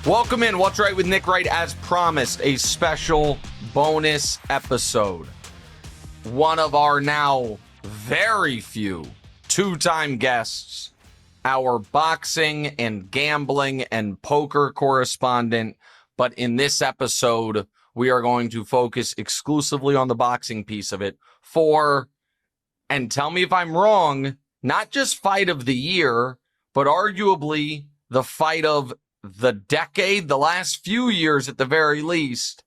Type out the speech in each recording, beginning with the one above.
Welcome in. What's Right with Nick Wright, as promised, a special bonus episode. One of our now very few two-time guests, our boxing and gambling and poker correspondent. But in this episode, we are going to focus exclusively on the boxing piece of it for, and tell me if I'm wrong, not just fight of the year, but arguably the fight of the decade, the last few years at the very least.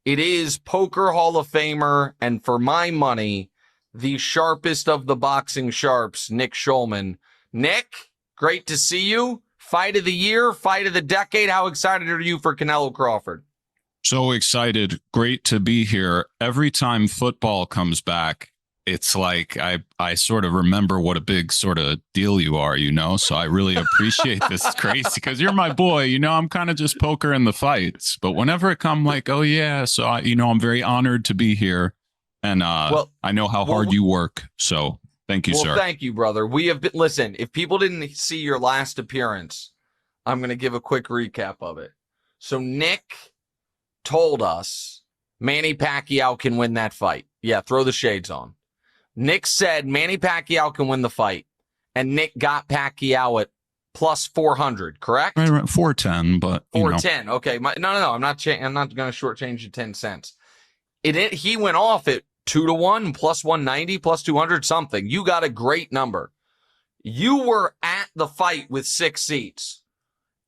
It is Poker Hall of Famer, and for my money, the sharpest of the boxing sharps, Nick Schulman. Nick, great to see you. Fight of the year, fight of the decade. How excited are you for Canelo Crawford? So excited. Great to be here. Every time football comes back, it's like I sort of remember what a big sort of deal you are, so I really appreciate this. It's crazy because you're my boy, I'm kind of just poker in the fights, but whenever it comes like, oh yeah, so I'm very honored to be here, and I know how hard you work, so thank you, sir. Thank you, brother. We have been, listen, if people didn't see your last appearance, I'm going to give a quick recap of it. So Nick told us Manny Pacquiao can win that fight. Yeah, throw the shades on. Nick said Manny Pacquiao can win the fight, and Nick got Pacquiao at plus 400, correct? Right, 410, but 410. Okay, no. I'm not going to shortchange you 10 cents. He went off at 2-1, plus 190, plus 200 something. You got a great number. You were at the fight with 6 seats,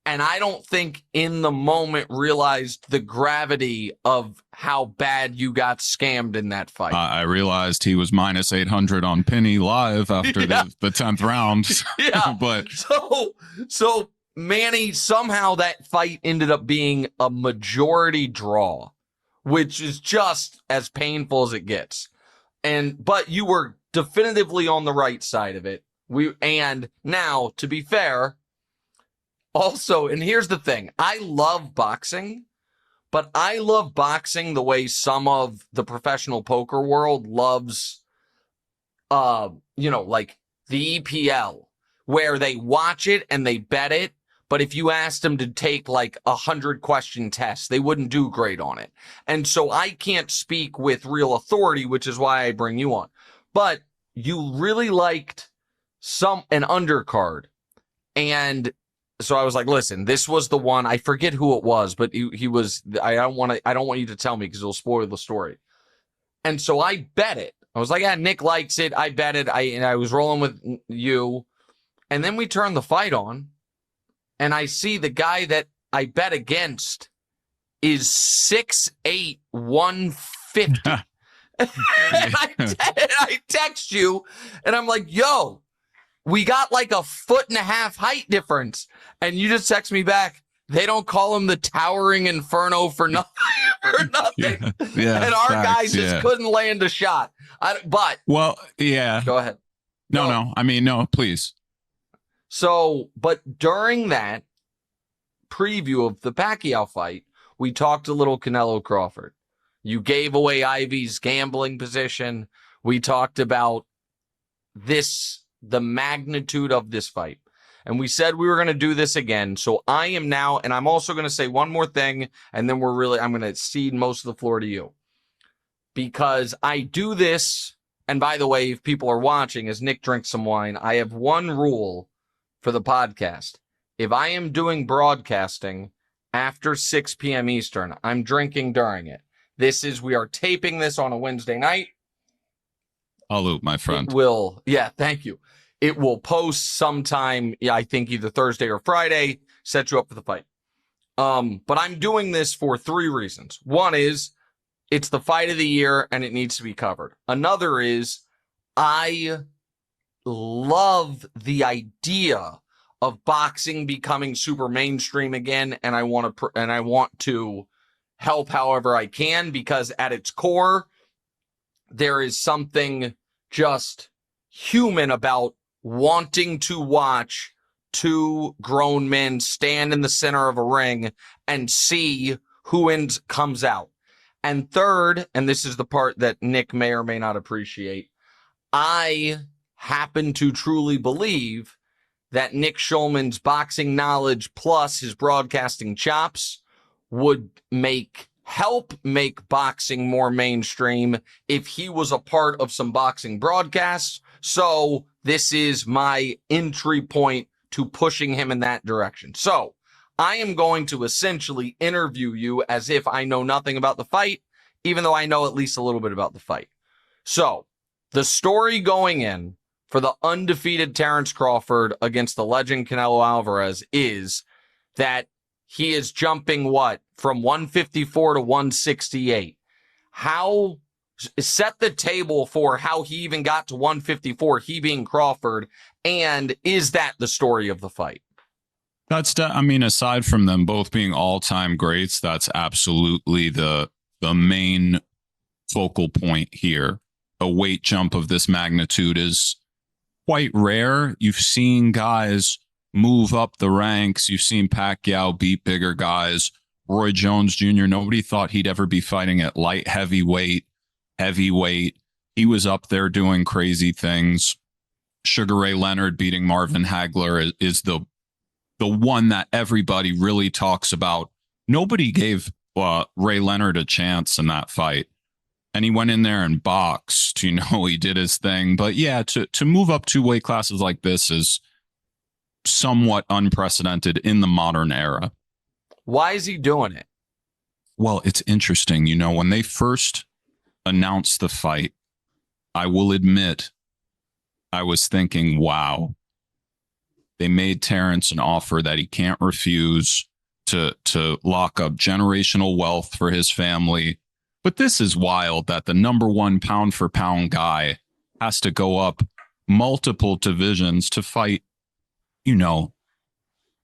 and I don't think in the moment realized the gravity of how bad you got scammed in that fight. I realized he was minus 800 on Penny live after the 10th round. Yeah. But so Manny, somehow that fight ended up being a majority draw, which is just as painful as it gets. But you were definitively on the right side of it. And now, to be fair, also, and here's the thing, I love boxing, but I love boxing the way some of the professional poker world loves, like the EPL, where they watch it and they bet it, but if you asked them to take like 100-question tests, they wouldn't do great on it. And so I can't speak with real authority, which is why I bring you on. But you really liked an undercard, and so I was like, listen, this was the one. I forget who it was, but he was. I don't want you to tell me because it'll spoil the story. And so I bet it. I was like, yeah, Nick likes it. I bet it. I was rolling with you, and then we turned the fight on, and I see the guy that I bet against is 6'8", 150. And I text you, and I'm like, yo, we got like a 1.5 foot height difference. And you just text me back, they don't call him the Towering Inferno for nothing. Yeah, and our guys just couldn't land a shot. Go ahead. No. I mean, no, please. So, but during that preview of the Pacquiao fight, we talked a little Canelo Crawford. You gave away Ivy's gambling position. We talked about the magnitude of this fight. And we said we were going to do this again. So I am now, and I'm also going to say one more thing, and then I'm going to cede most of the floor to you. Because I do this, and by the way, if people are watching, as Nick drinks some wine, I have one rule for the podcast. If I am doing broadcasting after 6 p.m. Eastern, I'm drinking during it. We are taping this on a Wednesday night. Salute, my friend. Thank you. It will post sometime, I think either Thursday or Friday, set you up for the fight. But I'm doing this for 3 reasons. One is it's the fight of the year and it needs to be covered. Another is I love the idea of boxing becoming super mainstream again, and I want to help however I can, because at its core, there is something just human about wanting to watch 2 grown men stand in the center of a ring and see who comes out. And third, and this is the part that Nick may or may not appreciate, I happen to truly believe that Nick Schulman's boxing knowledge plus his broadcasting chops would help make boxing more mainstream if he was a part of some boxing broadcasts. So this is my entry point to pushing him in that direction. So I am going to essentially interview you as if I know nothing about the fight, even though I know at least a little bit about the fight. So the story going in for the undefeated Terence Crawford against the legend Canelo Alvarez is that he is jumping from 154 to 168. How set the table for how he even got to 154, he being Crawford, and is that the story of the fight? Aside from them both being all-time greats, that's absolutely the main focal point here. A weight jump of this magnitude is quite rare. You've seen guys move up the ranks. You've seen Pacquiao beat bigger guys. Roy Jones Jr., nobody thought he'd ever be fighting at light heavyweight. He was up there doing crazy things. Sugar Ray Leonard beating Marvin Hagler is the one that everybody really talks about. Nobody gave Ray Leonard a chance in that fight. And he went in there and boxed, he did his thing. But yeah, to move up 2 weight classes like this is somewhat unprecedented in the modern era. Why is he doing it? Well, it's interesting. When they first announced the fight, I will admit, I was thinking, wow, they made Terence an offer that he can't refuse to lock up generational wealth for his family. But this is wild that the number 1 pound for pound guy has to go up multiple divisions to fight,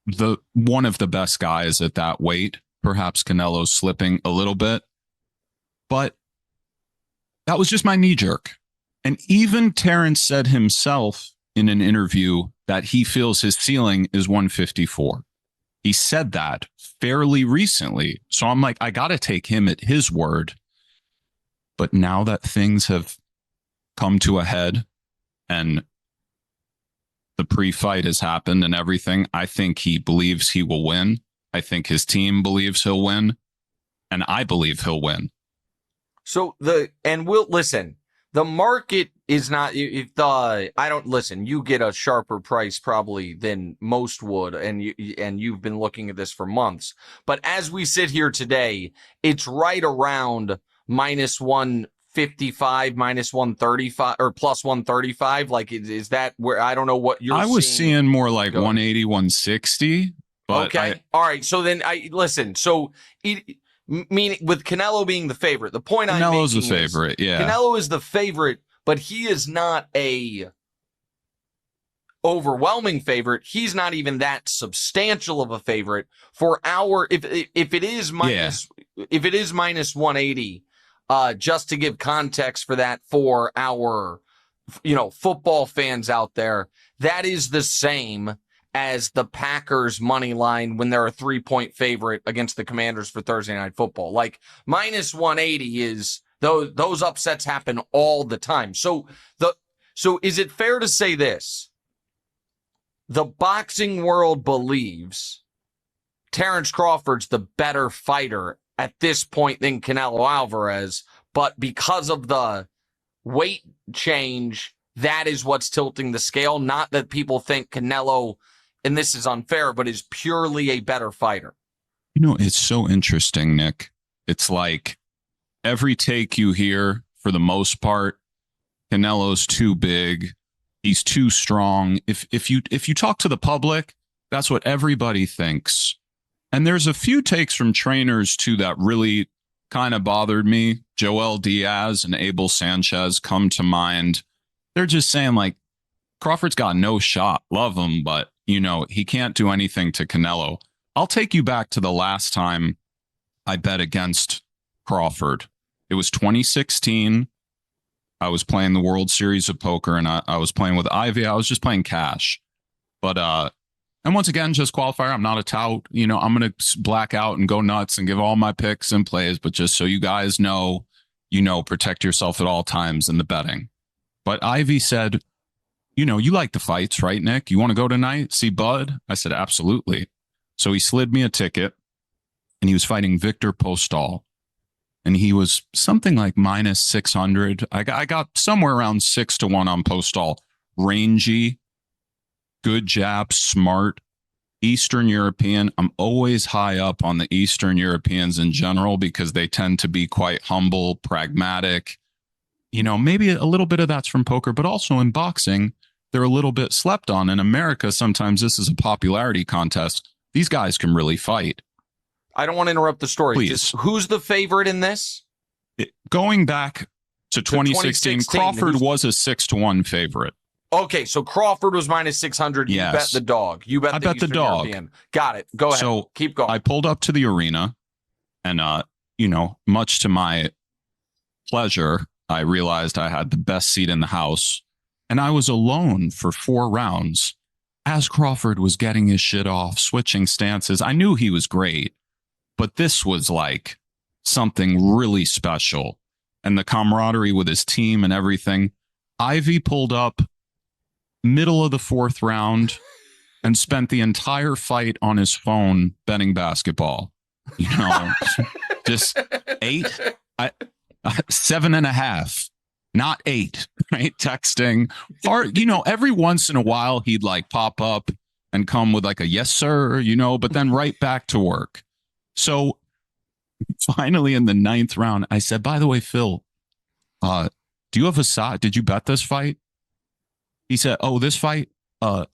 the one of the best guys at that weight. Perhaps Canelo's slipping a little bit, but that was just my knee jerk. And even Terence said himself in an interview that he feels his ceiling is 154. He said that fairly recently. So I'm like, I got to take him at his word. But now that things have come to a head and the pre-fight has happened and everything, I think he believes he will win. I think his team believes he'll win. And I believe he'll win. So we'll listen. The market is not, you get a sharper price probably than most would, and you've been looking at this for months. But as we sit here today, it's right around minus 155, minus 135, or plus 135. Like, is that where, I don't know what you're seeing. I was seeing more like 180, 160. But okay. All right. So then meaning with Canelo being the favorite, the point I'm making Canelo's the favorite, yeah. Canelo is the favorite, but he is not a overwhelming favorite. He's not even that substantial of a favorite for if it is minus if it is minus 180. Just to give context for that for our football fans out there, that is the same as the Packers money line when they're a 3-point favorite against the Commanders for Thursday Night Football. Like, minus 180 is those upsets happen all the time. So is it fair to say this? The boxing world believes Terence Crawford's the better fighter at this point than Canelo Alvarez, but because of the weight change, that is what's tilting the scale. Not that people think Canelo, and this is unfair, but is purely a better fighter. It's so interesting, Nick. It's like every take you hear, for the most part, Canelo's too big. He's too strong. If you talk to the public, that's what everybody thinks. And there's a few takes from trainers, too, that really kind of bothered me. Joel Diaz and Abel Sanchez come to mind. They're just saying, like, Crawford's got no shot. Love him, but, he can't do anything to Canelo. I'll take you back to the last time I bet against Crawford. It was 2016. I was playing the World Series of Poker, and I was playing with Ivy. I was just playing cash. But, and once again, just qualifier, I'm not a tout. I'm going to black out and go nuts and give all my picks and plays. But just so you guys know, protect yourself at all times in the betting. But Ivy said, you like the fights, right, Nick? You want to go tonight? See Bud? I said, absolutely. So he slid me a ticket and he was fighting Victor Postal. And he was something like minus 600. I got somewhere around 6-1 on Postal. Rangy, good jab, smart, Eastern European. I'm always high up on the Eastern Europeans in general because they tend to be quite humble, pragmatic. Maybe a little bit of that's from poker, but also in boxing, they're a little bit slept on. In America, sometimes this is a popularity contest. These guys can really fight. I don't want to interrupt the story. Please. Just who's the favorite in this? Going back to 2016, Crawford was a 6-1 favorite. Okay, so Crawford was minus 600. You bet the dog. You bet the dog. European. Got it. Go ahead. So keep going. I pulled up to the arena, and much to my pleasure, I realized I had the best seat in the house, and I was alone for 4 rounds. As Crawford was getting his shit off, switching stances, I knew he was great, but this was like something really special, and the camaraderie with his team and everything. Ivy pulled up middle of the 4th round and spent the entire fight on his phone betting basketball. Just 7.5, not 8, right? Texting. Or, every once in a while he'd like pop up and come with like a yes, sir, but then right back to work. So finally in the 9th round, I said, by the way, Phil, do you have a side? Did you bet this fight? He said, oh, this fight? I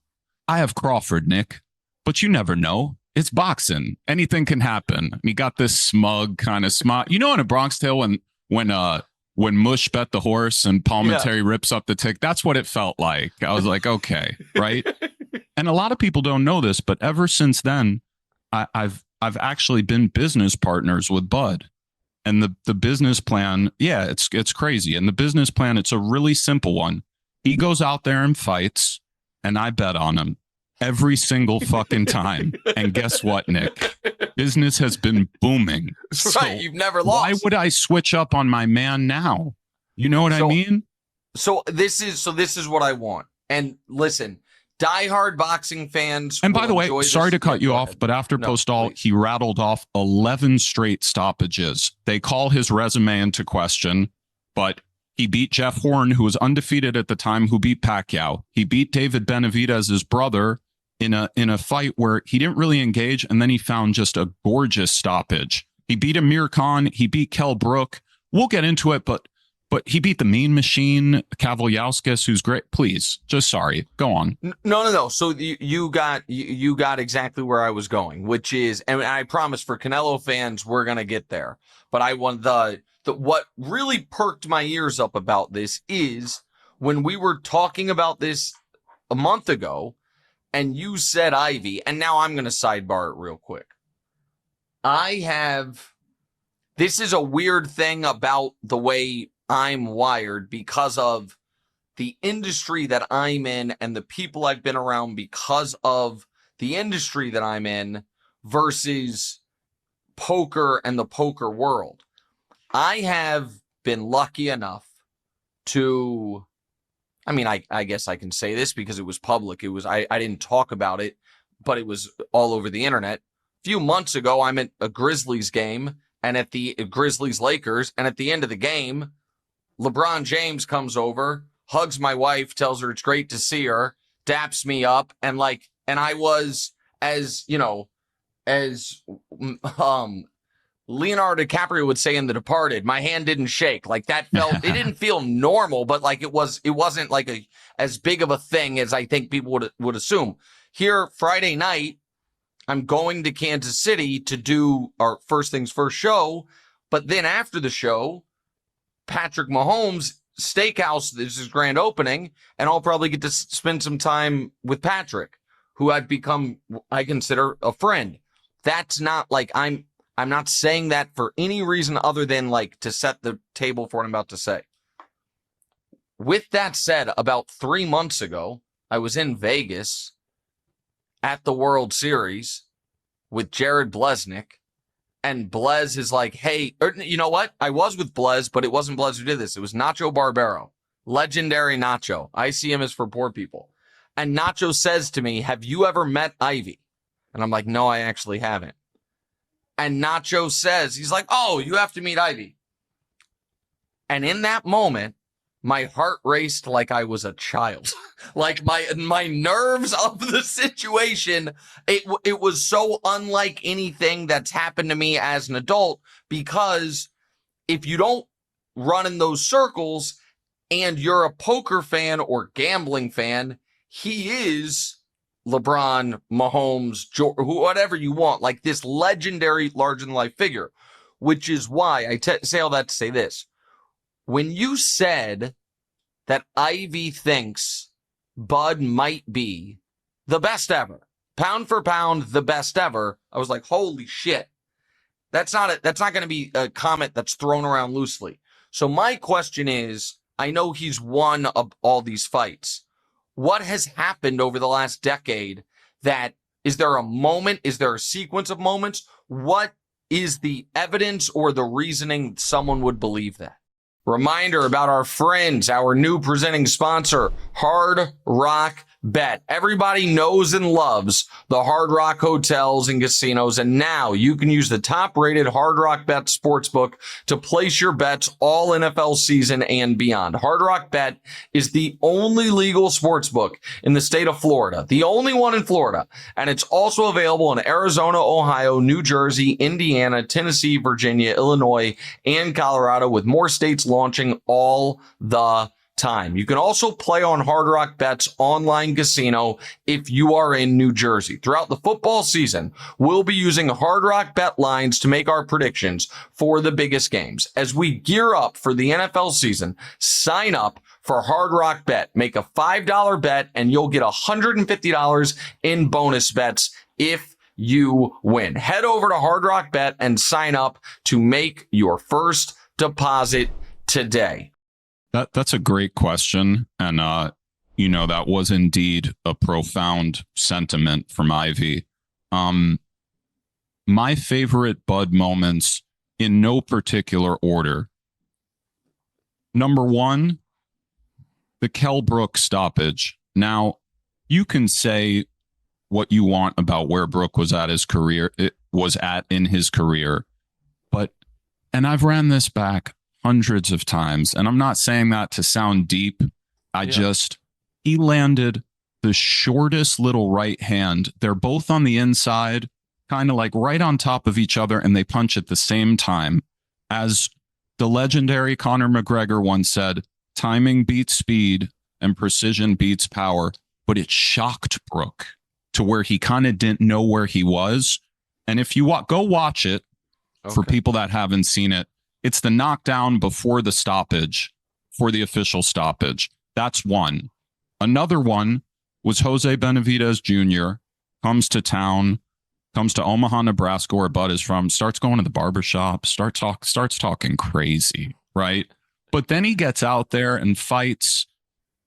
have Crawford, Nick, but you never know. It's boxing. Anything can happen. And he got this smug kind of smile. In a Bronx Tale when Mush bet the horse and Palminteri rips up the tick, that's what it felt like. I was like, okay, right? And a lot of people don't know this, but ever since then, I've actually been business partners with Bud. And the business plan, it's crazy. And the business plan, it's a really simple one. He goes out there and fights, and I bet on him every single fucking time. And guess what, Nick? Business has been booming. So right, you've never lost. Why would I switch up on my man now? You know what I mean? So this is what I want. And listen, diehard boxing fans. And by the way, sorry to cut you off, but after Postal, he rattled off 11 straight stoppages. They call his resume into question, but he beat Jeff Horn, who was undefeated at the time, who beat Pacquiao. He beat David Benavidez' brother in a fight where he didn't really engage, and then he found just a gorgeous stoppage. He beat Amir Khan. He beat Kell Brook. We'll get into it, but he beat the Mean Machine, Kavaliauskas, who's great. Please, just sorry. Go on. No. So you got exactly where I was going, which is, and I promise for Canelo fans, we're gonna get there. But I want what really perked my ears up about this is when we were talking about this a month ago, and you said Ivy, and now I'm gonna sidebar it real quick. This is a weird thing about the way I'm wired because of the industry that I'm in and the people I've been around because of the industry that I'm in versus poker and the poker world. I have been lucky enough to, I guess I can say this because it was public. I didn't talk about it, but it was all over the internet. A few months ago, I'm at a Grizzlies game and at the Grizzlies Lakers, and at the end of the game, LeBron James comes over, hugs my wife, tells her it's great to see her, daps me up, and I was as Leonardo DiCaprio would say in The Departed, my hand didn't shake. Like that it didn't feel normal, but like it wasn't like as big of a thing as I think people would assume. Here, Friday night, I'm going to Kansas City to do our First Things First show, but then after the show, Patrick Mahomes Steakhouse, this is his grand opening, and I'll probably get to spend some time with Patrick, who I consider a friend. That's not like I'm not saying that for any reason other than like to set the table for what I'm about to say. With that said, about 3 months ago, I was in Vegas at the World Series with Jared Blesnick, and Blez is like, hey, you know what? I was with Blez, but it wasn't Blez who did this. It was Nacho Barbero. legendary Nacho. I see him as for poor people. And Nacho says to me, have you ever met Ivy? And I'm like, no, I actually haven't. And Nacho says, he's like, oh, you have to meet Ivy. And in that moment, my heart raced like I was a child. Like my nerves of the situation, it was so unlike anything that's happened to me as an adult, because if you don't run in those circles and you're a poker fan or gambling fan, he is LeBron, Mahomes, whatever you want, like this legendary larger-than-life figure, which is why I say all that to say this. When you said that Ivy thinks Bud might be the best ever, pound for pound, the best ever, I was like, holy shit. That's not going to be a comment that's thrown around loosely. So my question is, I know he's won all these fights. What has happened over the last decade is there a moment? Is there a sequence of moments? What is the evidence or the reasoning someone would believe that? Reminder about our friends, our new presenting sponsor, Hard Rock Bet. Everybody knows and loves the Hard Rock hotels and casinos, and now you can use the top-rated Hard Rock Bet sportsbook to place your bets all NFL season and beyond. Hard Rock Bet is the only legal sportsbook in the state of Florida, the only one in Florida, and it's also available in Arizona, Ohio, New Jersey, Indiana, Tennessee, Virginia, Illinois, and Colorado, with more states launching all the time. You can also play on Hard Rock Bet's online casino if you are in New Jersey. Throughout the football season, we'll be using Hard Rock Bet lines to make our predictions for the biggest games. As we gear up for the NFL season, sign up for Hard Rock Bet. Make a $5 bet and you'll get $150 in bonus bets if you win. Head over to Hard Rock Bet and sign up to make your first deposit today. That's a great question. And, that was indeed a profound sentiment from Ivy. My favorite Bud moments, in no particular order. Number one, the Kell Brook stoppage. Now, you can say what you want about where Brook was at in his career, and I've ran this back hundreds of times, and I'm not saying that to sound deep. He landed the shortest little right hand. They're both on the inside, kind of like right on top of each other, and they punch at the same time. As the legendary Conor McGregor once said, timing beats speed and precision beats power, but it shocked Brook to where he kind of didn't know where he was. And if you go watch it, for people that haven't seen it, it's the knockdown before the stoppage, for the official stoppage. That's one. Another one was Jose Benavidez Jr. comes to town, comes to Omaha, Nebraska, where Bud is from, starts going to the barbershop, starts talking crazy, right? But then he gets out there and fights,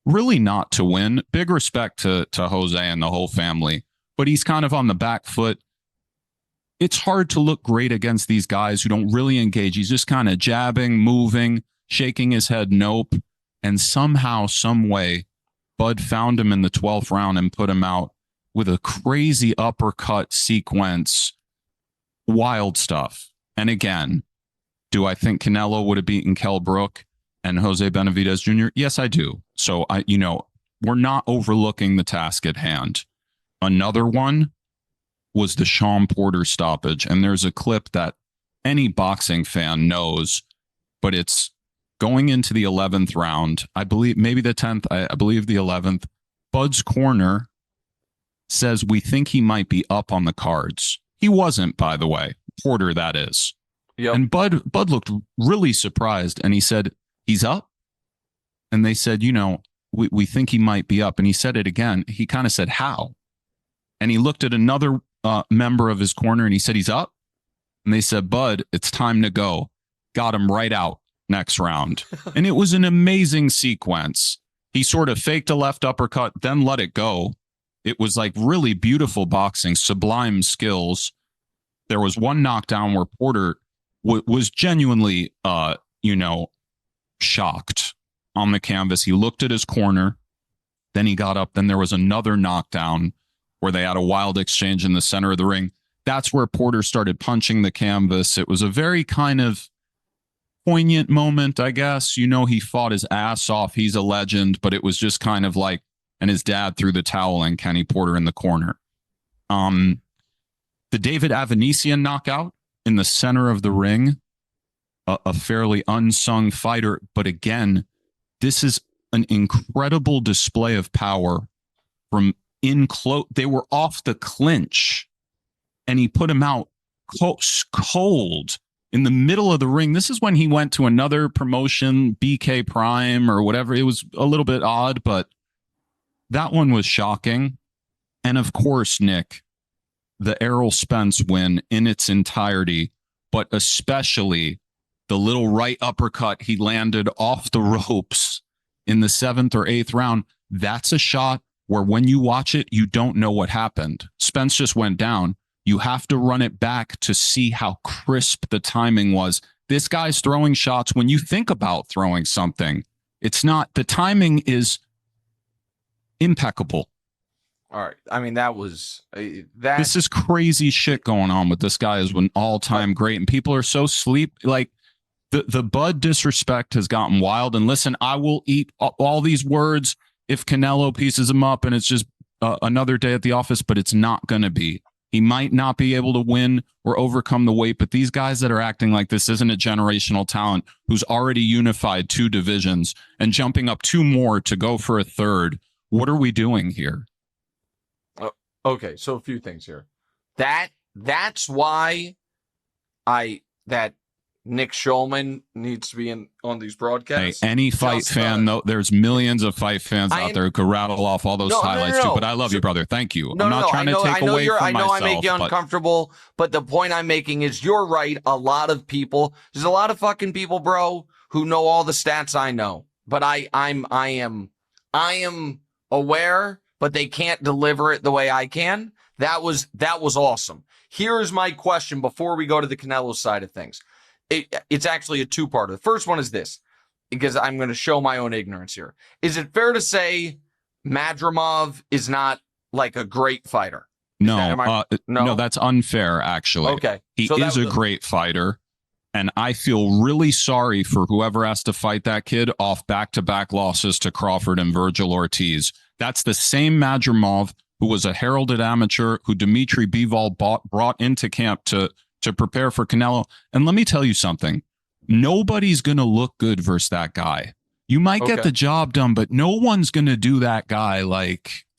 really not to win. Big respect to Jose and the whole family, but he's kind of on the back foot. It's hard to look great against these guys who don't really engage. He's just kind of jabbing, moving, shaking his head, nope. And somehow, some way, Bud found him in the 12th round and put him out with a crazy uppercut sequence. Wild stuff. And again, do I think Canelo would have beaten Kell Brook and Jose Benavidez Jr.? Yes, I do. So, we're not overlooking the task at hand. Another one was the Sean Porter stoppage. And there's a clip that any boxing fan knows, but it's going into the 11th round. I believe maybe the 10th, I believe the 11th. Bud's corner says, we think he might be up on the cards. He wasn't, by the way. Porter, that is. Yep. And Bud looked really surprised, and he said, he's up? And they said, we think he might be up. And he said it again. He kind of said, how? And he looked at another member of his corner and he said, he's up. And they said, Bud, it's time to go. Got him right out next round. And it was an amazing sequence. He sort of faked a left uppercut, then let it go. It was like really beautiful boxing, sublime skills. There was one knockdown where Porter was genuinely, shocked. on the canvas. He looked at his corner. Then he got up. Then there was another knockdown where they had a wild exchange in the center of the ring. That's where Porter started punching the canvas. It was a very kind of poignant moment, I guess. You know, he fought his ass off. He's a legend, but it was just kind of like, and his dad threw the towel in, Kenny Porter in the corner. The David Avanesian knockout in the center of the ring, a fairly unsung fighter. But again, this is an incredible display of power from in close. They were off the clinch and he put him out cold in the middle of the ring. This is when he went to another promotion, BK Prime or whatever. It was a little bit odd, but that one was shocking. And of course, Nick, the Errol Spence win in its entirety, but especially the little right uppercut he landed off the ropes in the 7th or 8th round. That's a shot where when you watch it, you don't know what happened. Spence just went down. You have to run it back to see how crisp the timing was. This guy's throwing shots. When you think about throwing something, it's not, the timing is impeccable. All right. I mean, that was This is crazy shit going on with this guy. Is an all-time great, and people are so like the Bud disrespect has gotten wild. And listen, I will eat all these words if Canelo pieces him up, and it's just another day at the office. But it's not going to be. He might not be able to win or overcome the weight, but these guys that are acting like this isn't a generational talent who's already unified 2 divisions and jumping up 2 more to go for a 3rd. What are we doing here? Okay, so a few things here. That's why that Nick Schulman needs to be on these broadcasts. Hey, any fight fan, though, there's millions of fight fans out there who could rattle off all those highlights too. But I love you, brother. Thank you. I'm not trying to take away from myself. I know I make you uncomfortable, but the point I'm making is you're right. There's a lot of fucking people, bro, who know all the stats I know. But I am aware, but they can't deliver it the way I can. That was awesome. Here's my question before we go to the Canelo side of things. It's actually a 2-parter. The first one is this, because I'm going to show my own ignorance here. Is it fair to say Madrimov is not like a great fighter? No, no, that's unfair, actually. Okay. He is a great fighter, and I feel really sorry for whoever has to fight that kid off back-to-back losses to Crawford and Virgil Ortiz. That's the same Madrimov who was a heralded amateur who Dmitry Bivol brought into camp to prepare for Canelo. And let me tell you something. Nobody's going to look good versus that guy. You might get the job done, but no one's going to do that guy.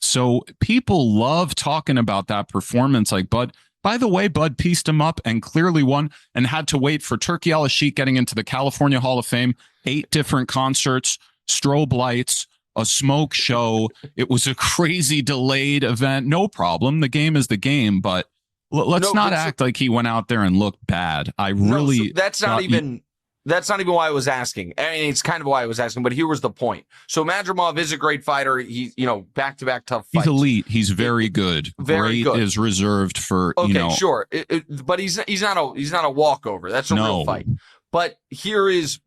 So people love talking about that performance. Like Bud, by the way, Bud pieced him up and clearly won and had to wait for Turkey Al-Sheikh getting into the California Hall of Fame, 8 different concerts, strobe lights, a smoke show. It was a crazy delayed event. No problem. The game is the game, but let's not act like he went out there and looked bad. That's not even why I was asking. I mean, it's kind of why I was asking, but here was the point. So Madrimov is a great fighter. He, back-to-back tough fights. He's elite. He's very good. Very good. Is reserved for, sure. But he's not a walkover. That's a real fight. But here is,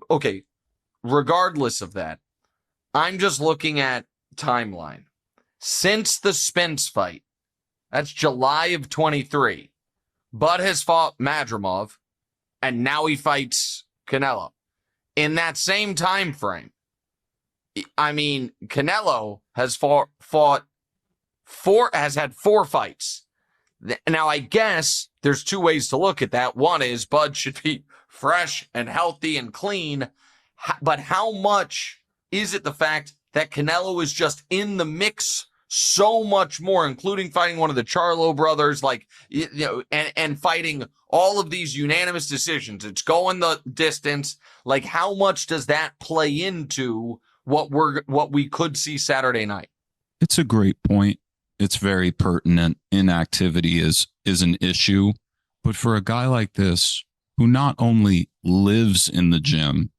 regardless of that, I'm just looking at timeline. Since the Spence fight, that's July of 23. Bud has fought Madrimov, and now he fights Canelo. In that same time frame, I mean, Canelo has had 4 fights. Now, I guess there's 2 ways to look at that. One is Bud should be fresh and healthy and clean. But how much is it the fact that Canelo is just in the mix so much more, including fighting one of the Charlo brothers, and fighting all of these unanimous decisions? It's going the distance. Like, how much does that play into what we could see Saturday night? It's a great point. It's very pertinent. Inactivity is an issue, but for a guy like this who not only lives in the gym,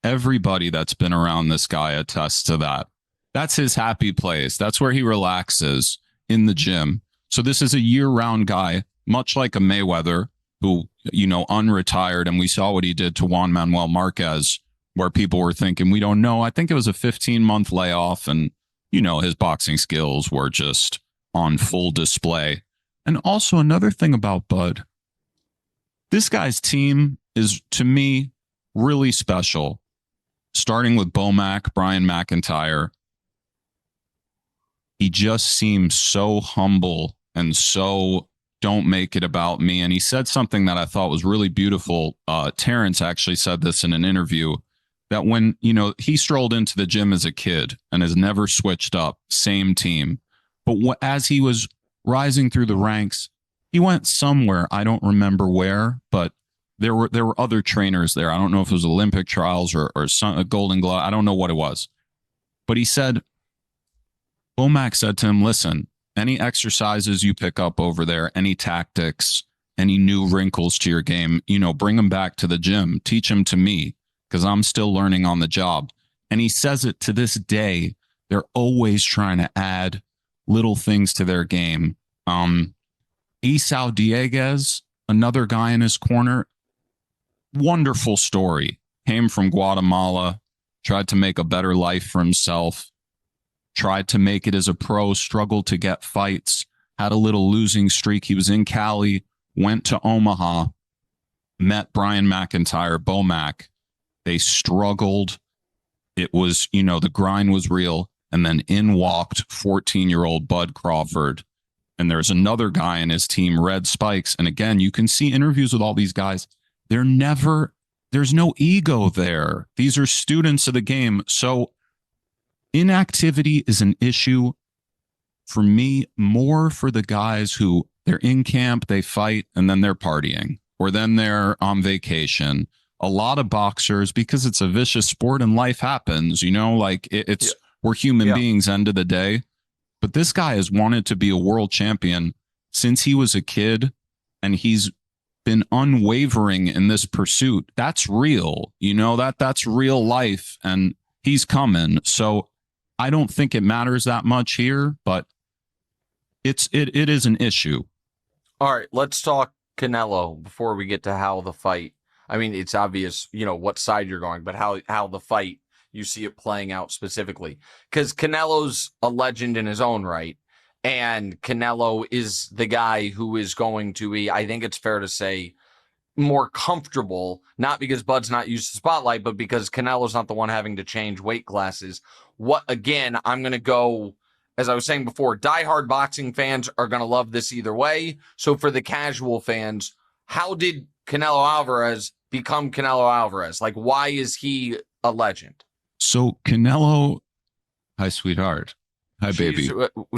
everybody that's been around this guy attests to that. That's his happy place. That's where he relaxes, in the gym. So this is a year-round guy, much like a Mayweather, who, unretired, and we saw what he did to Juan Manuel Marquez, where people were thinking, we don't know. I think it was a 15-month layoff, and, his boxing skills were just on full display. And also another thing about Bud, this guy's team is, to me, really special. Starting with Bomac, Brian McIntyre. He just seems so humble and so don't make it about me. And he said something that I thought was really beautiful. Terence actually said this in an interview, that when, he strolled into the gym as a kid and has never switched up, same team. But as he was rising through the ranks, he went somewhere. I don't remember where, but there were other trainers there. I don't know if it was Olympic trials or a Golden Glove. I don't know what it was. But he said, Bomac said to him, listen, any exercises you pick up over there, any tactics, any new wrinkles to your game, bring them back to the gym. Teach them to me, because I'm still learning on the job. And he says it to this day. They're always trying to add little things to their game. Esau Dieguez, another guy in his corner, wonderful story. Came from Guatemala, tried to make a better life for himself, tried to make it as a pro, struggled to get fights, had a little losing streak. He was in Cali, went to Omaha, met Brian McIntyre, Bomac. They struggled. It was, the grind was real. And then in walked 14-year-old Bud Crawford. And there's another guy in his team, Red Spikes. And again, you can see interviews with all these guys. There's no ego there. These are students of the game. So inactivity is an issue for me, more for the guys who they're in camp, they fight, and then they're partying, or then they're on vacation. A lot of boxers, because it's a vicious sport and life happens, we're human beings end of the day. But this guy has wanted to be a world champion since he was a kid, and he's been unwavering in this pursuit. That's real, that's real life, and he's coming. So I don't think it matters that much here, but it is an issue. All right, let's talk Canelo before we get to how the fight. I mean, it's obvious, what side you're going, but how the fight, you see it playing out specifically. Because Canelo's a legend in his own right, and Canelo is the guy who is going to be, I think it's fair to say, more comfortable, not because Bud's not used to spotlight, but because Canelo's not the one having to change weight classes. I'm going to go, as I was saying before, diehard boxing fans are going to love this either way. So for the casual fans, how did Canelo Alvarez become Canelo Alvarez? Like, why is he a legend? So Canelo, hi, sweetheart. Hi, baby.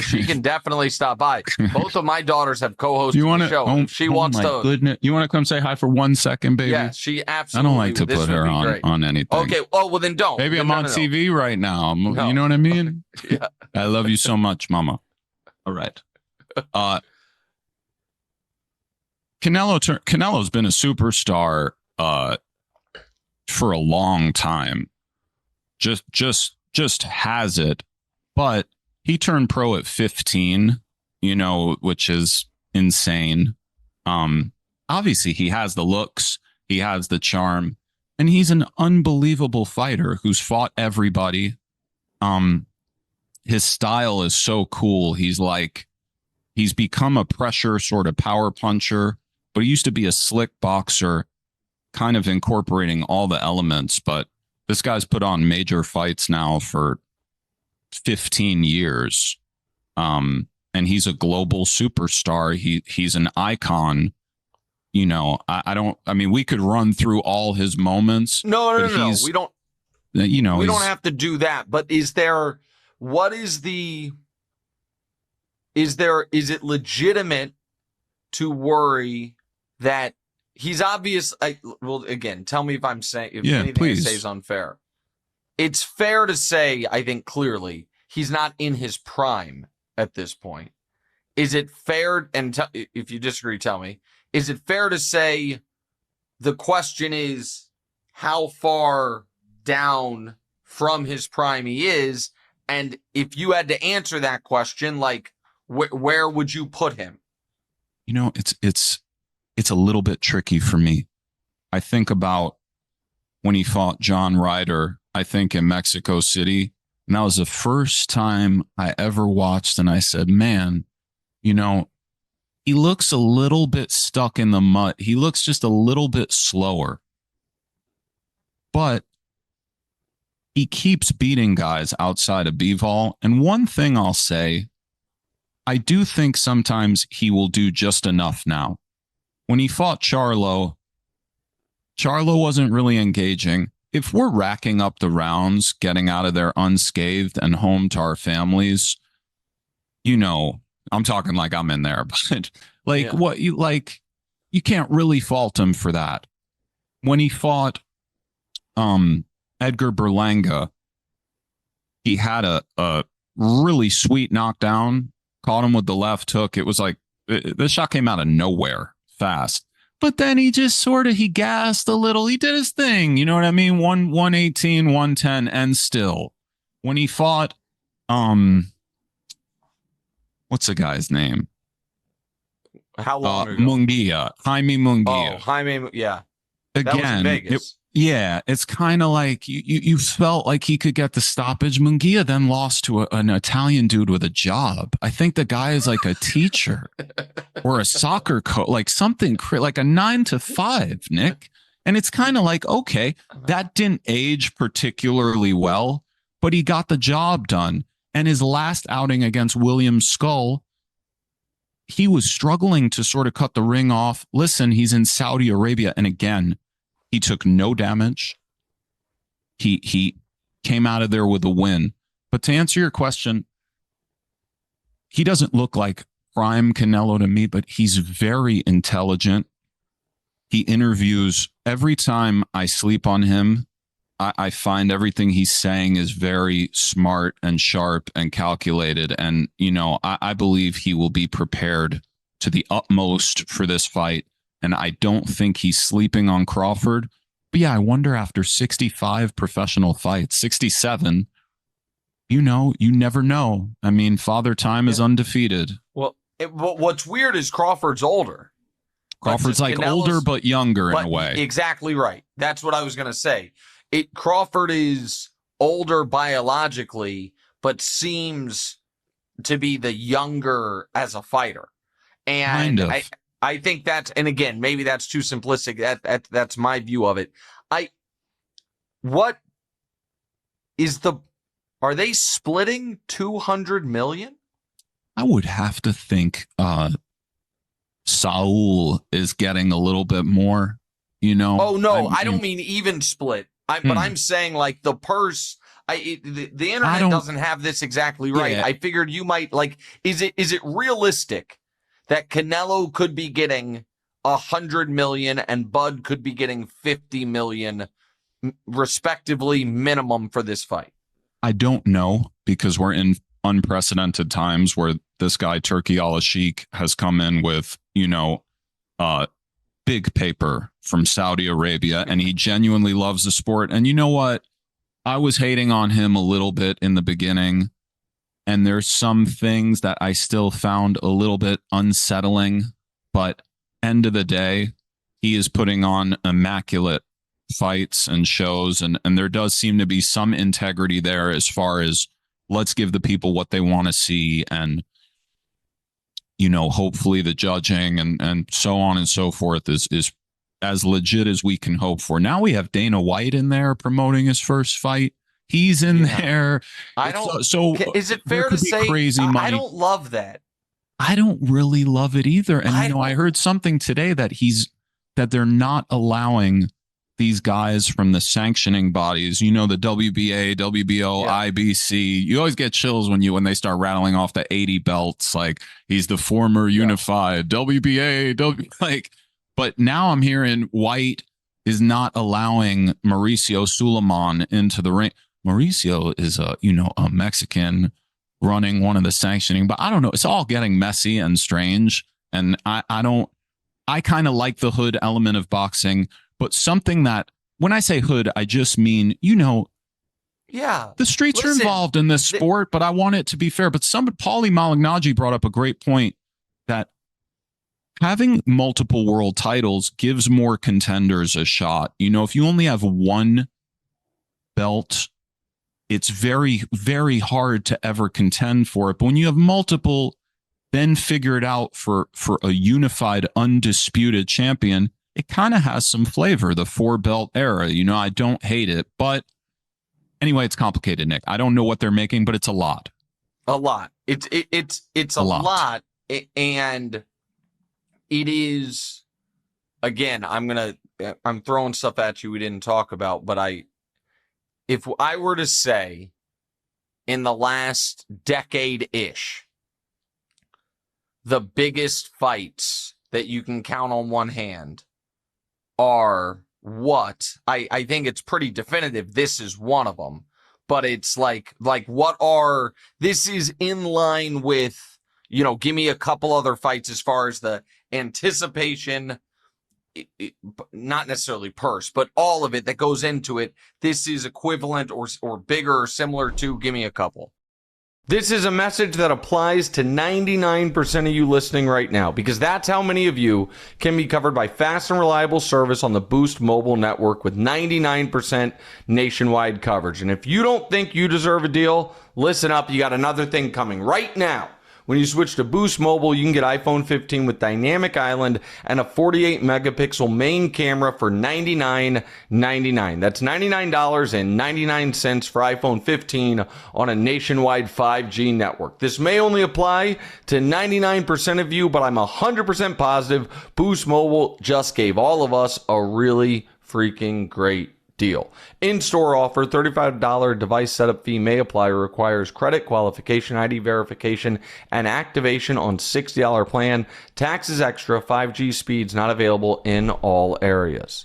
She can definitely stop by. Both of my daughters have co-hosted the show. She wants to. Goodness. You want to come say hi for 1 second, baby? Yeah, she absolutely. I don't like to put her on anything. Okay. Oh, well, then don't. Baby, I'm on TV right now. No. You know what I mean? Yeah. I love you so much, mama. All right. Canelo's been a superstar for a long time. Just has it. But he turned pro at 15, which is insane. Obviously, he has the looks, he has the charm, and he's an unbelievable fighter who's fought everybody. His style is so cool. He's become a pressure sort of power puncher, but he used to be a slick boxer, kind of incorporating all the elements. But this guy's put on major fights now for 15 years. And he's a global superstar. He's an icon. We could run through all his moments. No. We don't, we don't have to do that. But is it legitimate to worry that he's obvious? Well, again, tell me if I'm saying, if anything please. I say is unfair. It's fair to say, I think clearly, he's not in his prime at this point. Is it fair, and if you disagree, tell me, is it fair to say the question is how far down from his prime he is? And if you had to answer that question, like, where would you put him? It's a little bit tricky for me. I think about when he fought John Ryder, I think in Mexico City. And that was the first time I ever watched. And I said, man, you know, he looks a little bit stuck in the mud. He looks just a little bit slower. But he keeps beating guys outside of Bivol. And one thing I'll say, I do think sometimes he will do just enough now. When he fought Charlo wasn't really engaging. If we're racking up the rounds, getting out of there unscathed and home to our families, you know, I'm talking like I'm in there, but you can't really fault him for that. When he fought Edgar Berlanga, he had a really sweet knockdown, caught him with the left hook. It was like this shot came out of nowhere fast. But then he just he gassed a little. He did his thing. You know what I mean? 118, 110, and still. When he fought, what's the guy's name? How long ago? Munguia. Jaime Munguia. Oh, Jaime, yeah. Again, that was in Vegas. It's kind of like you felt like he could get the stoppage. Munguia then lost to an Italian dude with a job. I think the guy is like a teacher or a soccer coach, like something like a 9 to 5, Nick. And it's kind of like, okay, that didn't age particularly well, but he got the job done. And his last outing against William Skull, he was struggling to sort of cut the ring off. Listen, he's in Saudi Arabia. And again, he took no damage. He came out of there with a win. But to answer your question, he doesn't look like prime Canelo to me, but he's very intelligent. He interviews. Every time I sleep on him, I find everything he's saying is very smart and sharp and calculated. And, you know, I believe he will be prepared to the utmost for this fight. And I don't think he's sleeping on Crawford. But yeah, I wonder after 65 professional fights, 67, you know, you never know. I mean, Father Time is undefeated. Well, what's weird is Crawford's older. Crawford's like older but younger in a way. Exactly right. That's what I was going to say. Crawford is older biologically, but seems to be the younger as a fighter. And kind of. I think that's, and again, maybe that's too simplistic. That's my view of it. Are they splitting 200 million? I would have to think Saul is getting a little bit more, you know. Oh no, I don't mean even split. But I'm saying like the purse. The internet doesn't have this exactly right. Yeah. I figured you might is it realistic that Canelo could be getting 100 million and Bud could be getting 50 million, respectively, minimum for this fight? I don't know, because we're in unprecedented times where this guy, Turki Al-Sheikh, has come in with, you know, big paper from Saudi Arabia, and he genuinely loves the sport. And you know what? I was hating on him a little bit in the beginning, and there's some things that I still found a little bit unsettling, but end of the day, he is putting on immaculate fights and shows, and there does seem to be some integrity there as far as let's give the people what they want to see, and you know, hopefully the judging and so on and so forth is as legit as we can hope for. Now we have Dana White in there promoting his first fight. He's in there. Is it fair to say crazy money? I don't love that. I don't really love it either. And I heard something today that they're not allowing these guys from the sanctioning bodies, you know, the WBA, WBO, IBC. You always get chills when they start rattling off the 80 belts, like he's the former unified WBA, but now I'm hearing White is not allowing Mauricio Suleiman into the ring. Mauricio is a Mexican running one of the sanctioning, but I don't know. It's all getting messy and strange. And I kind of like the hood element of boxing, but something that, when I say hood, I just mean, you know, the streets are involved in this sport, but I want it to be fair. But Paulie Malignaggi brought up a great point that having multiple world titles gives more contenders a shot. You know, if you only have one belt, it's very, very hard to ever contend for it. But when you have multiple, then figure it out for a unified, undisputed champion, it kind of has some flavor, the 4-belt era. You know, I don't hate it. But anyway, it's complicated, Nick. I don't know what they're making, but it's a lot. A lot. It's a lot. And it is, again, I'm throwing stuff at you we didn't talk about, but if I were to say in the last decade-ish, the biggest fights that you can count on one hand are what? I think it's pretty definitive. This is one of them, but it's like this is in line with, you know, give me a couple other fights as far as the anticipation, not necessarily purse, but all of it that goes into it. This is equivalent or bigger or similar to, give me a couple. This is a message that applies to 99% of you listening right now, because that's how many of you can be covered by fast and reliable service on the Boost mobile network with 99% nationwide coverage. And if you don't think you deserve a deal, listen up. You got another thing coming right now. When you switch to Boost Mobile, you can get iPhone 15 with Dynamic Island and a 48-megapixel main camera for $99.99. That's $99.99 for iPhone 15 on a nationwide 5G network. This may only apply to 99% of you, but I'm 100% positive Boost Mobile just gave all of us a really freaking great deal. In-store offer, $35 device setup fee may apply. Requires credit, qualification, ID verification, and activation on $60 plan. Taxes extra. 5G speeds not available in all areas.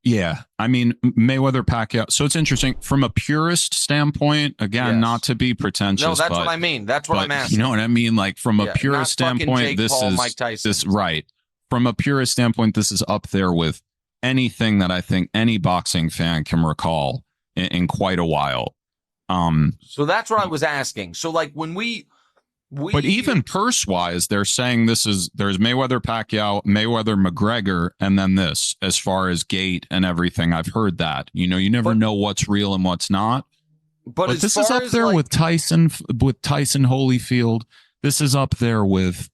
Yeah, I mean, Mayweather Pacquiao. So it's interesting from a purist standpoint. Again, Yes. Not to be pretentious. No, that's what I mean. That's what I'm asking. You know what I mean? Like from a purist standpoint, Jake this Paul, is Mike Tyson. this right. From a purist standpoint, this is up there with anything that I think any boxing fan can recall in quite a while. So that's what I was asking. So like when we but even purse wise, they're saying there's Mayweather Pacquiao, Mayweather McGregor, and then this as far as gate and everything. I've heard that. You know, you never know what's real and what's not. But this is up there with Tyson Holyfield. This is up there with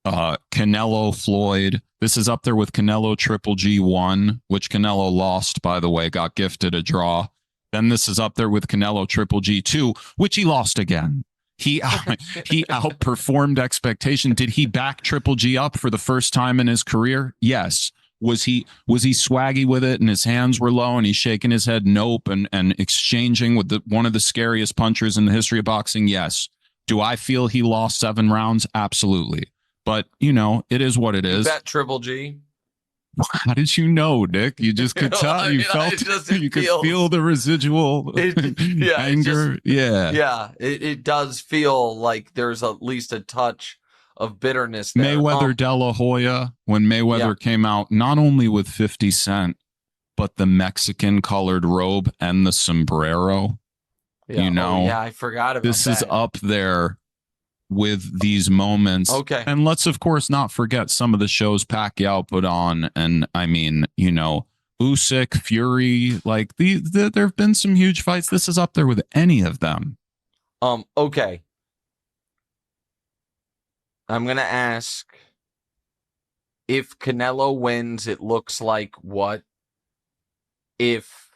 Canelo Floyd. This is up there with Canelo Triple G1, which Canelo lost, by the way, got gifted a draw. Then this is up there with Canelo Triple G2, which he lost again. He outperformed expectation. Did he back Triple G up for the first time in his career? Yes. Was he swaggy with it and his hands were low and he's shaking his head? Nope. And exchanging with one of the scariest punchers in the history of boxing? Yes. Do I feel he lost 7 rounds? Absolutely. But, you know, it is what it is. Bet Triple G. How did you know, Nick? You just could tell. You felt you could feel the residual anger. It does feel like there's at least a touch of bitterness there. Mayweather De La Hoya, when Mayweather came out, not only with 50 Cent, but the Mexican colored robe and the sombrero. Yeah. You know, I forgot about this that. is up there with these moments. Okay. And let's, of course, not forget some of the shows Pacquiao put on. And I mean, you know, Usyk, Fury, like there have been some huge fights. This is up there with any of them. Okay. I'm going to ask, if Canelo wins, it looks like what? If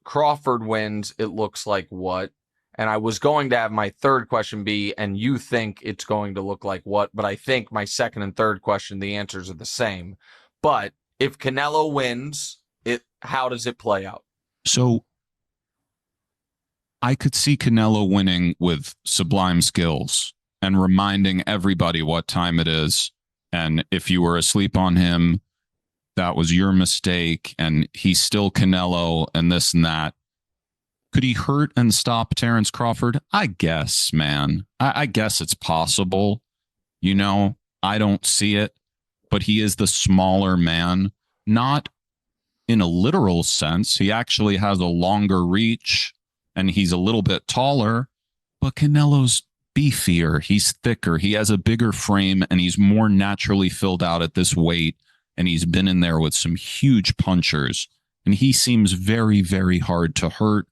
Crawford wins, it looks like what? And I was going to have my third question be, and you think it's going to look like what? But I think my second and third question, the answers are the same. But if Canelo wins, how does it play out? So I could see Canelo winning with sublime skills and reminding everybody what time it is. And if you were asleep on him, that was your mistake. And he's still Canelo and this and that. Could he hurt and stop Terence Crawford? I guess, man. I guess it's possible. You know, I don't see it, but he is the smaller man, not in a literal sense. He actually has a longer reach and he's a little bit taller, but Canelo's beefier, he's thicker, he has a bigger frame, and he's more naturally filled out at this weight. And he's been in there with some huge punchers. And he seems very, very hard to hurt.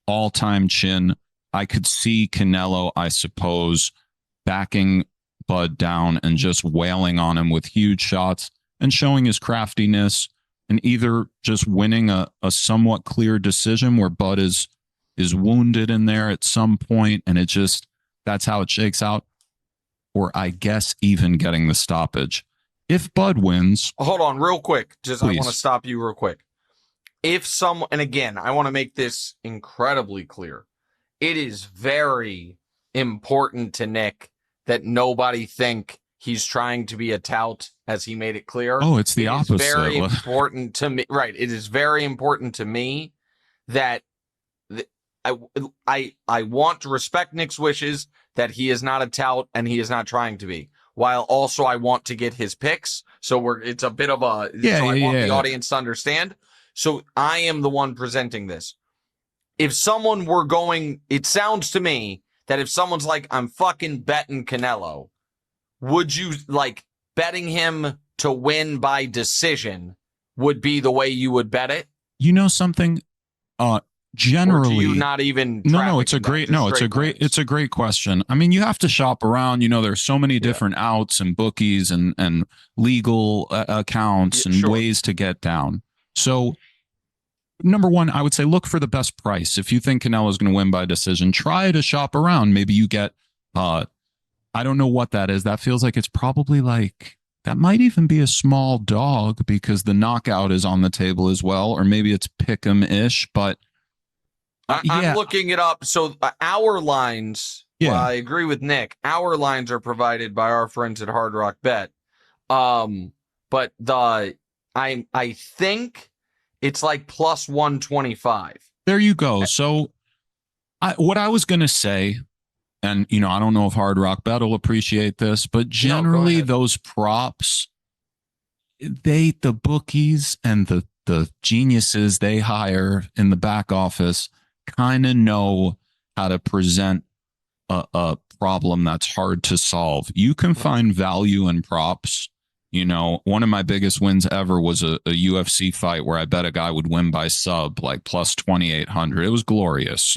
All-time chin. I could see Canelo, I suppose, backing Bud down and just wailing on him with huge shots and showing his craftiness, and either just winning a somewhat clear decision where Bud is wounded in there at some point, and that's how it shakes out, or I guess even getting the stoppage. If Bud wins... Hold on real quick. Please. I want to stop you real quick. And again, I want to make this incredibly clear. It is very important to Nick that nobody think he's trying to be a tout, as he made it clear. Oh, it's the opposite. It's very important to me. Right. It is very important to me that I want to respect Nick's wishes, that he is not a tout and he is not trying to be. While also I want to get his picks. So it's a bit of I want the audience to understand. So I am the one presenting this. If someone were going, it sounds to me that if someone's like, I'm fucking betting Canelo, would you like betting him to win by decision would be the way you would bet it? You know something? Generally, or do you not even it's a great question. I mean, you have to shop around. There's so many different outs and bookies and legal accounts and ways to get down. So number one, I would say look for the best price. If you think Canelo is going to win by decision, try to shop around. Maybe you get I don't know what that is. That feels like it's probably like, that might even be a small dog because the knockout is on the table as well, or maybe it's pick'em-ish, but I'm looking it up. So our lines, I agree with Nick. Our lines are provided by our friends at Hard Rock Bet. But I think it's like plus 125. There you go. So what I was going to say, and I don't know if Hard Rock Bet will appreciate this, but generally those props, the bookies and the geniuses they hire in the back office kind of know how to present a problem that's hard to solve. You can find value in props. One of my biggest wins ever was a UFC fight where I bet a guy would win by sub, like plus 2,800. It was glorious,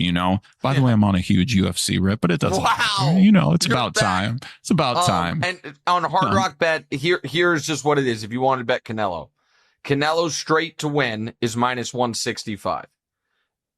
By the way, I'm on a huge UFC rip, but it doesn't matter. It's about time. It's about time. And on Hard Rock Bet, here's just what it is. If you want to bet Canelo straight to win is minus 165.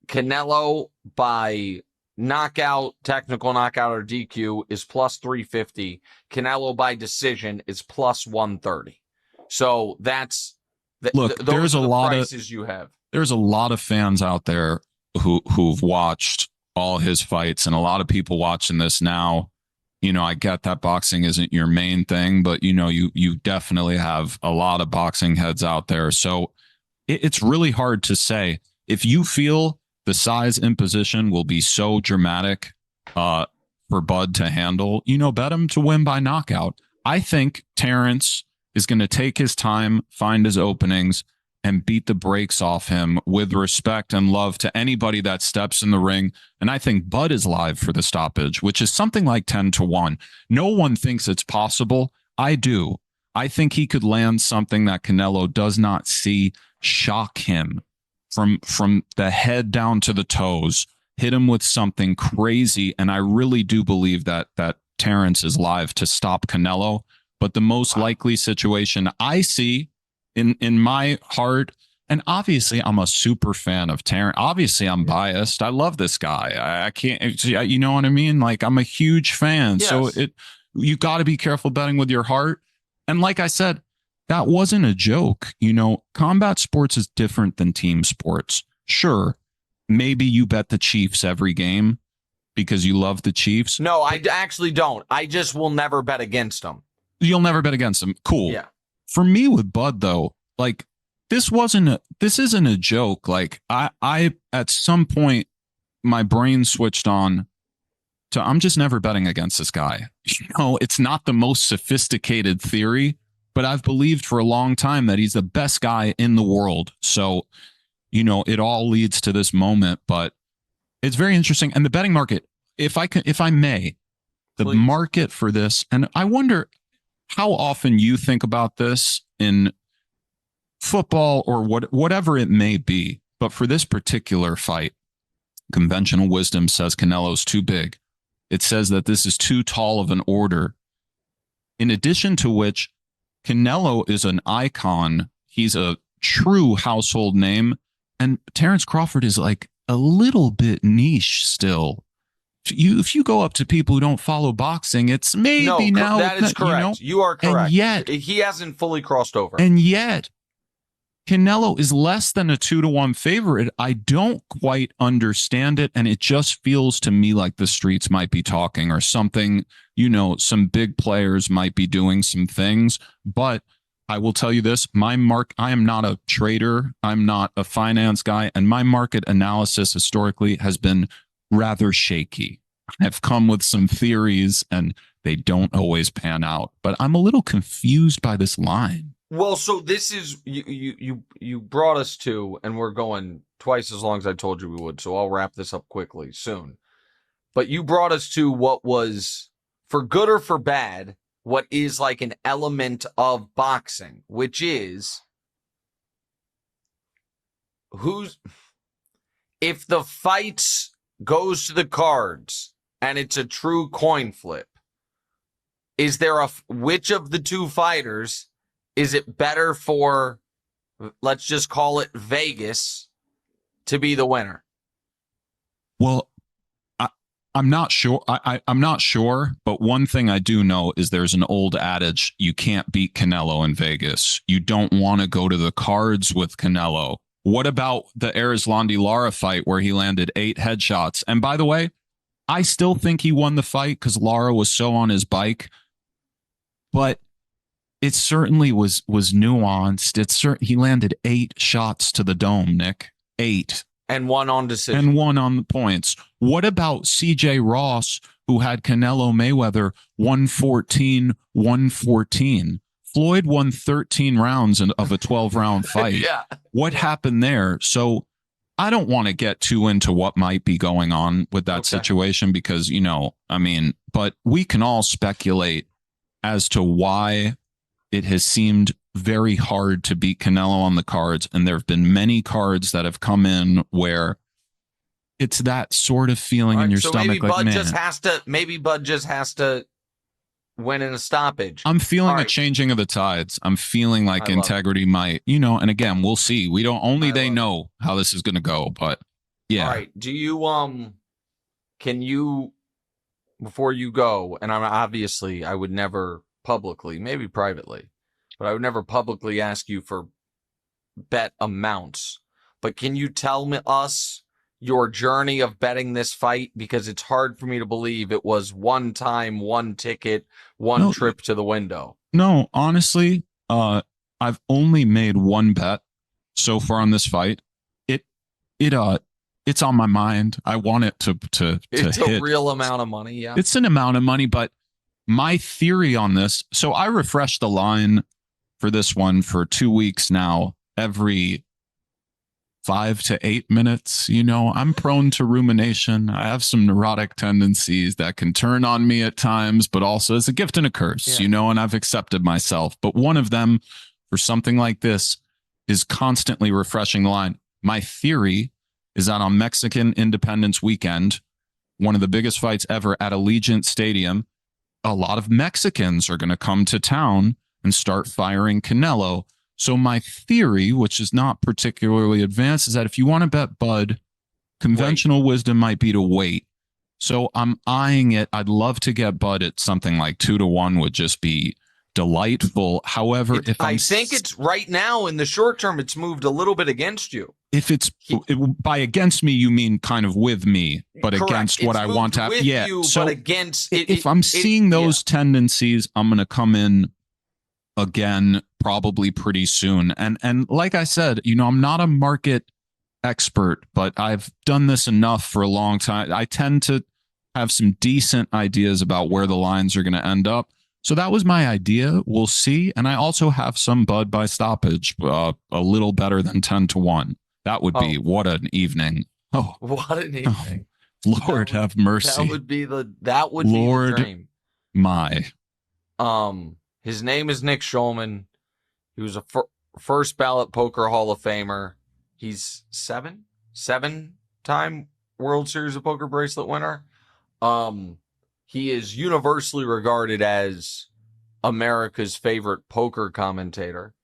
Canelo by knockout, technical knockout, or DQ is plus 350. Canelo by decision is plus 130. So that's there's a lot of prices you have. There's a lot of fans out there who've watched all his fights, and a lot of people watching this now. I get that boxing isn't your main thing, but you definitely have a lot of boxing heads out there. So it's really hard to say. If you feel the size imposition will be so dramatic for Bud to handle, bet him to win by knockout. I think Terence is going to take his time, find his openings, and beat the brakes off him with respect and love to anybody that steps in the ring. And I think Bud is live for the stoppage, which is something like 10-1. No one thinks it's possible. I do. I think he could land something that Canelo does not see, shock him from the head down to the toes, hit him with something crazy. And I really do believe that Terence is live to stop Canelo. But the most likely situation I see in my heart, and obviously I'm a super fan of Terence. Obviously I'm biased. I love this guy. I can't, you know what I mean? Like, I'm a huge fan. Yes. So you got to be careful betting with your heart. And like I said, that wasn't a joke. Combat sports is different than team sports. Sure, maybe you bet the Chiefs every game because you love the Chiefs. No, I actually don't. I just will never bet against them. You'll never bet against them. Cool. Yeah. For me with Bud, though, like, this isn't a joke. Like, I at some point, my brain switched on to, I'm just never betting against this guy. It's not the most sophisticated theory, but I've believed for a long time that he's the best guy in the world. So, it all leads to this moment, but it's very interesting. And the betting market, if I may, the Please. market for this, and I wonder how often you think about this in football or whatever it may be. But for this particular fight, conventional wisdom says Canelo's too big. It says that this is too tall of an order. In addition to which, Canelo is an icon. He's a true household name. And Terence Crawford is like a little bit niche still. If you go up to people who don't follow boxing, it's maybe now. That is correct. You are correct. And yet, he hasn't fully crossed over. And yet, Canelo is less than a 2-1 favorite. I don't quite understand it. And it just feels to me like the streets might be talking or something. Some big players might be doing some things. But I will tell you this, I am not a trader. I'm not a finance guy. And my market analysis historically has been rather shaky. I've come with some theories and they don't always pan out. But I'm a little confused by this line. Well, so this is you brought us to, and we're going twice as long as I told you we would. So I'll wrap this up quickly soon. But you brought us to what was, for good or for bad, what is like an element of boxing, which is if the fight goes to the cards and it's a true coin flip, is there which of the two fighters is it better for, let's just call it Vegas, to be the winner? Well, I'm not sure. I'm not sure, but one thing I do know is there's an old adage: you can't beat Canelo in Vegas. You don't want to go to the cards with Canelo. What about the Erislandy-Lara fight where he landed 8 headshots? And by the way, I still think he won the fight because Lara was so on his bike, but it certainly was nuanced. He landed 8 shots to the dome, Nick. 8. And 1 on decision. And 1 on the points. What about CJ Ross, who had Canelo Mayweather 114-114? Floyd won 13 rounds of a 12-round fight. Yeah. What happened there? So I don't want to get too into what might be going on with that situation because, but we can all speculate as to why it has seemed very hard to beat Canelo on the cards. And there have been many cards that have come in where it's that sort of feeling in your stomach. Maybe Bud just has to win in a stoppage. I'm feeling a changing of the tides. I'm feeling like integrity might, and again, we'll see. We don't only they know how this is going to go, but yeah. All right. Do you, can you, before you go, and I would never publicly, maybe privately, but I would never publicly ask you for bet amounts. But can you tell us your journey of betting this fight? Because it's hard for me to believe it was one time, one ticket, one trip to the window. No, honestly, I've only made one bet so far on this fight. It's on my mind. I want it to it's hit. A real amount of money. Yeah, it's an amount of money, but my theory on this, so I refreshed the line for this one for 2 weeks now, every 5 to 8 minutes. I'm prone to rumination. I have some neurotic tendencies that can turn on me at times, but also it's a gift and a curse, and I've accepted myself. But one of them for something like this is constantly refreshing the line. My theory is that on Mexican Independence Weekend, one of the biggest fights ever at Allegiant Stadium, a lot of Mexicans are going to come to town and start firing Canelo. So my theory, which is not particularly advanced, is that if you want to bet Bud, conventional wisdom might be to wait. So I'm eyeing it. I'd love to get Bud at something like 2-1 would just be delightful. However, I think it's right now in the short term, it's moved a little bit against you. If it's by against me, you mean kind of with me, but correct. Against what I want to have. Yeah. You, so but against if I'm seeing those tendencies, I'm going to come in again, probably pretty soon. And like I said, I'm not a market expert, but I've done this enough for a long time. I tend to have some decent ideas about where the lines are going to end up. So that was my idea. We'll see. And I also have some Bud by stoppage, a little better than 10-1. That would be what an evening. Oh, what an evening. Lord have mercy. That would be the dream. My. His name is Nick Schulman. He was a first ballot poker Hall of Famer. He's seven-time World Series of Poker bracelet winner. He is universally regarded as America's favorite poker commentator.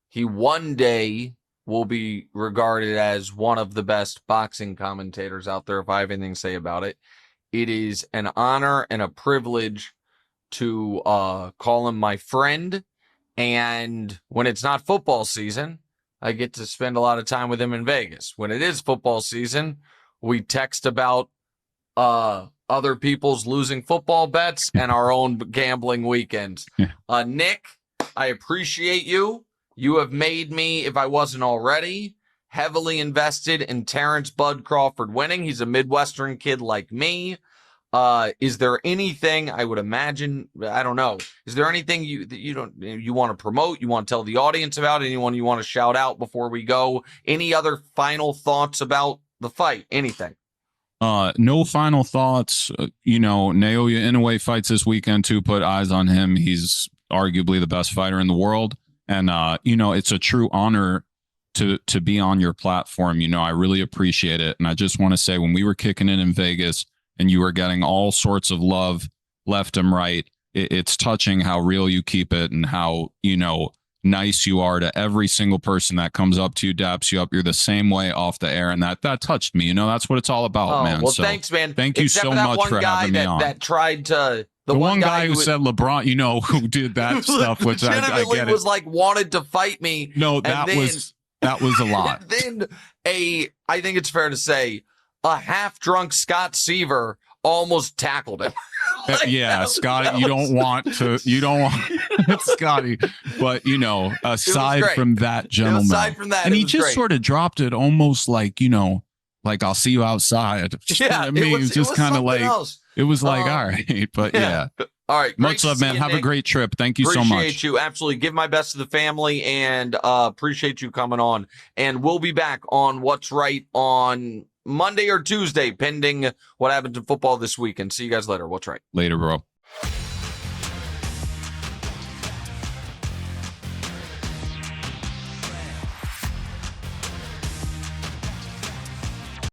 He one day will be regarded as one of the best boxing commentators out there, if I have anything to say about it. It is an honor and a privilege to call him my friend. And when it's not football season, I get to spend a lot of time with him in Vegas. When it is football season, we text about other people's losing football bets and our own gambling weekends. Nick, I appreciate you. You have made me, if I wasn't already, heavily invested in Terence Bud Crawford winning. He's a Midwestern kid like me. Is there anything I would imagine? I don't know. Is there anything you want to promote? You want to tell the audience about? Anyone you want to shout out before we go? Any other final thoughts about the fight? Anything? No final thoughts. Naoya Inoue fights this weekend too. Put eyes on him. He's arguably the best fighter in the world. And, it's a true honor to be on your platform. I really appreciate it. And I just want to say, when we were kicking it in Vegas and you were getting all sorts of love left and right, it's touching how real you keep it and how, nice you are to every single person that comes up to you, daps you up. You're the same way off the air. And that touched me. That's what it's all about, man. Well, so thanks, man. Thank you so much for having me on. That tried to... The one guy who said LeBron, who did that stuff, which I get it. Was like wanted to fight me. No, that was a lot. Then I think it's fair to say, a half-drunk Scott Seaver almost tackled him. Scotty, you don't want Scotty, but aside from that gentleman, and he just sort of dropped it almost like, like I'll see you outside. Yeah, it was just kind of like else. It was like, all right, but yeah. All right. Much love, man. Have a great trip. Thank you so much. Appreciate you. Absolutely. Give my best to the family and appreciate you coming on. And we'll be back on What's Right on Monday or Tuesday, pending what happens in football this weekend. See you guys later. What's Right? Later, bro.